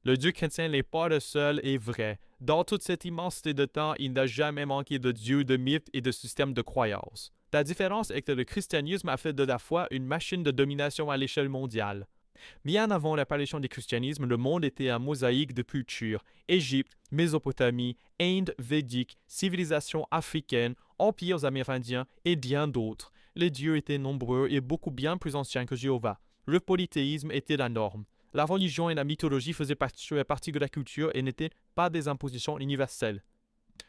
Le Dieu chrétien n'est pas le seul et vrai. Dans toute cette immensité de temps, il n'a jamais manqué de Dieu, de mythes et de systèmes de croyances. La différence est que le christianisme a fait de la foi une machine de domination à l'échelle mondiale. Bien avant l'apparition du christianisme, le monde était un mosaïque de cultures. Égypte, Mésopotamie, Inde védique, civilisation africaine, empires amérindiens et bien d'autres. Les dieux étaient nombreux et beaucoup bien plus anciens que Jéhovah. Le polythéisme était la norme. La religion et la mythologie faisaient partie de la culture et n'étaient pas des impositions universelles.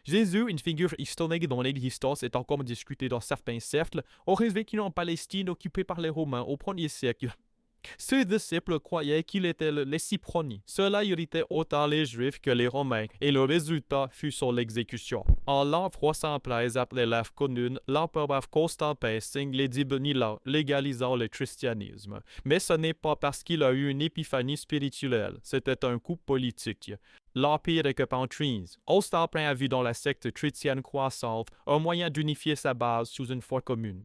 Jésus, une figure historique dont l'existence est encore discutée dans certains cercles, aurait vécu en Palestine occupée par les Romains au 1er siècle. Ses disciples croyaient qu'il était le Lessiproni. Cela irritait autant les Juifs que les Romains, et le résultat fut son exécution. En l'an 313 après l'ère commune, l'empereur Constantin signe l'édit de Milan, légalisant le christianisme. Mais ce n'est pas parce qu'il a eu une épiphanie spirituelle, c'était un coup politique. L'Empire est en crise. Constantin a vu dans la secte chrétienne croissante un moyen d'unifier sa base sous une foi commune.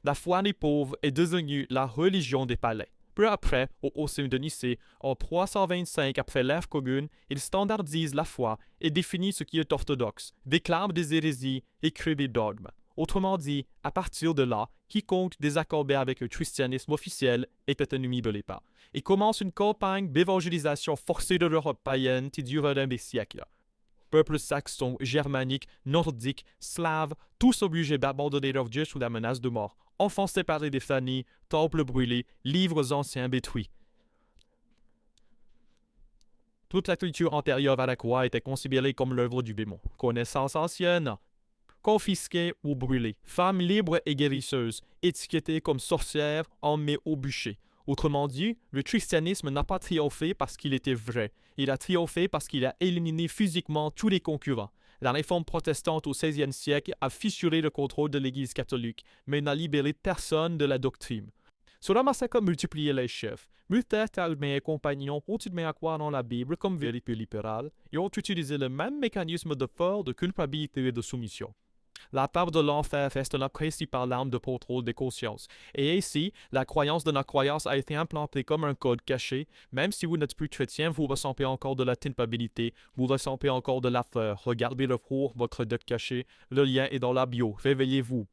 La foi des pauvres est devenue la religion des palais. Peu après, au Concile de Nicée, en 325 après l'ère commune, il standardise la foi et définit ce qui est orthodoxe, déclare des hérésies et crée des dogmes. Autrement dit, à partir de là, quiconque désaccordait avec le christianisme officiel était ennemi de l'État. Et commence une campagne d'évangélisation forcée de l'Europe païenne qui durera des siècles. Peuples saxons, germaniques, nordiques, slaves, tous obligés d'abandonner leur Dieu sous la menace de mort, offensés par les déphanies, temples brûlés, livres anciens détruits. Toute la culture antérieure à la croix était considérée comme l'œuvre du démon. Connaissances anciennes, confisquées ou brûlées. Femmes libres et guérisseuses, étiquetées comme sorcières, emmenées au bûcher. Autrement dit, le christianisme n'a pas triomphé parce qu'il était vrai. Il a triomphé parce qu'il a éliminé physiquement tous les concurrents. La réforme protestante au XVIe siècle a fissuré le contrôle de l'Église catholique, mais n'a libéré personne de la doctrine. Cela massacre multiplié les chefs. Luther, Calvin et compagnons continuaient à croire dans la Bible comme vérité libérale et ont utilisé le même mécanisme de peur, de culpabilité et de soumission. La peur de l'enfer reste notre principale arme de contrôle des consciences. Et ici, la croyance de notre croyance a été implantée comme un code caché. Même si vous n'êtes plus chrétien, vous ressentez encore de la culpabilité, vous ressentez encore de la peur. Regardez le four, votre dette caché. Le lien est dans la bio. Réveillez-vous.